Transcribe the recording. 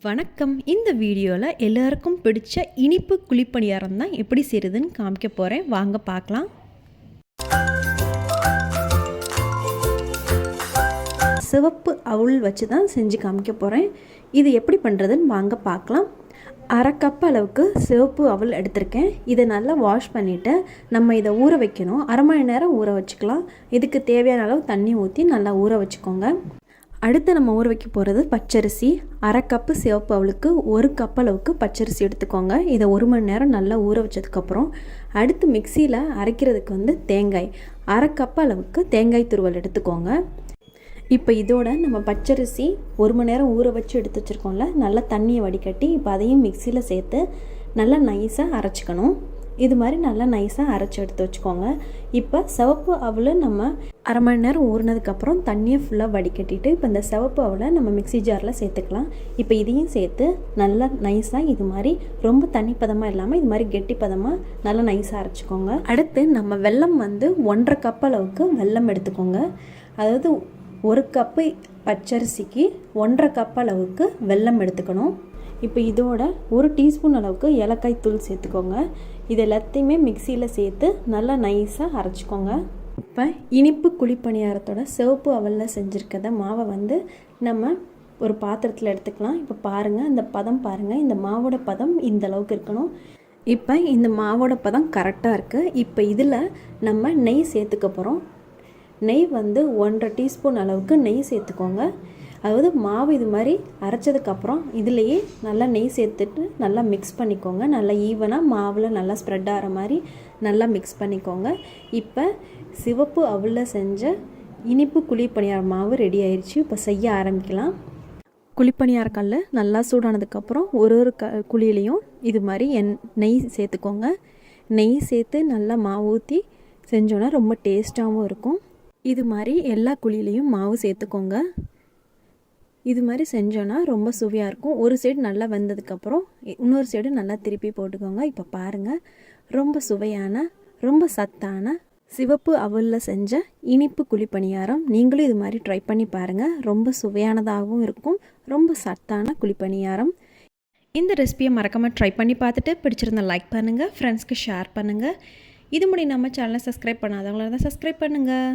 வணக்கம். இந்த வீடியோவில் எல்லாருக்கும் பிடிச்ச இனிப்பு குழிப்பணியாரம் தான் எப்படி செய்கிறதுன்னு காமிக்க போகிறேன். வாங்க பார்க்கலாம். சிவப்பு அவுள் வச்சு தான் செஞ்சு காமிக்க போகிறேன். இது எப்படி பண்ணுறதுன்னு வாங்க பார்க்கலாம். அரை கப் அளவுக்கு சிவப்பு அவுள் எடுத்திருக்கேன். இதை நல்லா வாஷ் பண்ணிவிட்டு நம்ம இதை ஊற வைக்கணும். அரை மணி நேரம் ஊற வச்சுக்கலாம். இதுக்கு தேவையான அளவு தண்ணி ஊற்றி நல்லா ஊற வச்சுக்கோங்க. அடுத்து நம்ம ஊற வைக்க போகிறது பச்சரிசி. அரை கப்பு சிவப்பு அவளுக்கு 1 கப் அளவுக்கு பச்சரிசி எடுத்துக்கோங்க. இதை 1 மணி நேரம் நல்லா ஊற வச்சதுக்கப்புறம் அடுத்து மிக்சியில் அரைக்கிறதுக்கு தேங்காய் அரை கப் அளவுக்கு தேங்காய் துருவல் எடுத்துக்கோங்க. இப்போ இதோட நம்ம பச்சரிசி 1 மணி நேரம் ஊற வச்சு எடுத்து வச்சுருக்கோம்ல, நல்லா தண்ணியை வடிகட்டி இப்போ அதையும் மிக்சியில் சேர்த்து நல்லா நைஸாக அரைச்சிக்கணும். இது மாதிரி நல்லா நைஸாக அரைச்சி எடுத்து வச்சுக்கோங்க. இப்போ சிவப்பு அவலை நம்ம அரை மணி நேரம் ஊறினதுக்கப்புறம் தண்ணியை ஃபுல்லாக வடிகட்டிட்டு இப்போ இந்த சிவப்பு அவலை நம்ம மிக்சி ஜாரில் சேர்த்துக்கலாம். இப்போ இதையும் சேர்த்து நல்லா நைஸாக இது மாதிரி ரொம்ப தண்ணி பதமாக இல்லாமல் இது மாதிரி கெட்டி பதமாக நல்லா நைஸாக அரைச்சிக்கோங்க. அடுத்து நம்ம வெல்லம் 1.5 கப் அளவுக்கு வெல்லம் எடுத்துக்கோங்க. அதாவது 1 கப்பு பச்சரிசிக்கு 1.5 கப் அளவுக்கு வெல்லம் எடுத்துக்கணும். இப்போ இதோட 1 டீஸ்பூன் அளவுக்கு ஏலக்காய் தூள் சேர்த்துக்கோங்க. இது எல்லாத்தையுமே மிக்சியில் சேர்த்து நல்லா நைஸாக அரைச்சிக்கோங்க. இப்போ இனிப்பு குழிப்பணியாரத்தோட சிவப்பு அவலில் செஞ்சுருக்கத மாவை நம்ம ஒரு பாத்திரத்தில் எடுத்துக்கலாம். இப்போ பாருங்கள், இந்த பதம் பாருங்கள். இந்த மாவோட பதம் இந்த அளவுக்கு இருக்கணும். இப்போ இந்த மாவோட பதம் கரெக்டாக இருக்குது. இப்போ இதில் நம்ம நெய் சேர்த்துக்க போகிறோம். நெய் 1.5 டீஸ்பூன் அளவுக்கு நெய் சேர்த்துக்கோங்க. அதாவது மாவு இது மாதிரி அரைச்சதுக்கப்புறம் இதுலேயே நல்லா நெய் சேர்த்துட்டு நல்லா மிக்ஸ் பண்ணிக்கோங்க. நல்லா ஈவனாக மாவில் நல்லா ஸ்ப்ரெட் ஆகிற மாதிரி நல்லா மிக்ஸ் பண்ணிக்கோங்க. இப்போ சிவப்பு அவலில் செஞ்ச இனிப்பு குழிப்பணியார மாவு ரெடி ஆயிடுச்சு. இப்போ செய்ய ஆரம்பிக்கலாம். குழிப்பணியார கல் நல்லா சூடானதுக்கப்புறம் ஒரு குழியிலையும் இது மாதிரி நெய் சேர்த்துக்கோங்க. நெய் சேர்த்து நல்லா மாவு ஊற்றி செஞ்சோன்னா ரொம்ப டேஸ்ட்டாகவும் இருக்கும். இது மாதிரி எல்லா குழியிலையும் மாவு சேர்த்துக்கோங்க. இது மாதிரி செஞ்சோன்னா ரொம்ப சுவையாக இருக்கும். ஒரு சைடு நல்லா வெந்ததுக்கப்புறம் இன்னொரு சைடு நல்லா திருப்பி போட்டுக்கோங்க. இப்போ பாருங்கள், ரொம்ப சுவையான ரொம்ப சத்தான சிவப்பு அவலில் செஞ்ச இனிப்பு குழிப்பணியாரம் நீங்களும் இது மாதிரி ட்ரை பண்ணி பாருங்கள். ரொம்ப சுவையானதாகவும் இருக்கும். ரொம்ப சத்தான குழிப்பணியாரம். இந்த ரெசிபியை மறக்காமல் ட்ரை பண்ணி பார்த்துட்டு பிடிச்சிருந்தா லைக் பண்ணுங்கள், ஃப்ரெண்ட்ஸ்க்கு ஷேர் பண்ணுங்கள். இது முடி நம்ம சேனலை சப்ஸ்கிரைப் பண்ணாதவங்களா இருந்தால் சப்ஸ்கிரைப் பண்ணுங்கள்.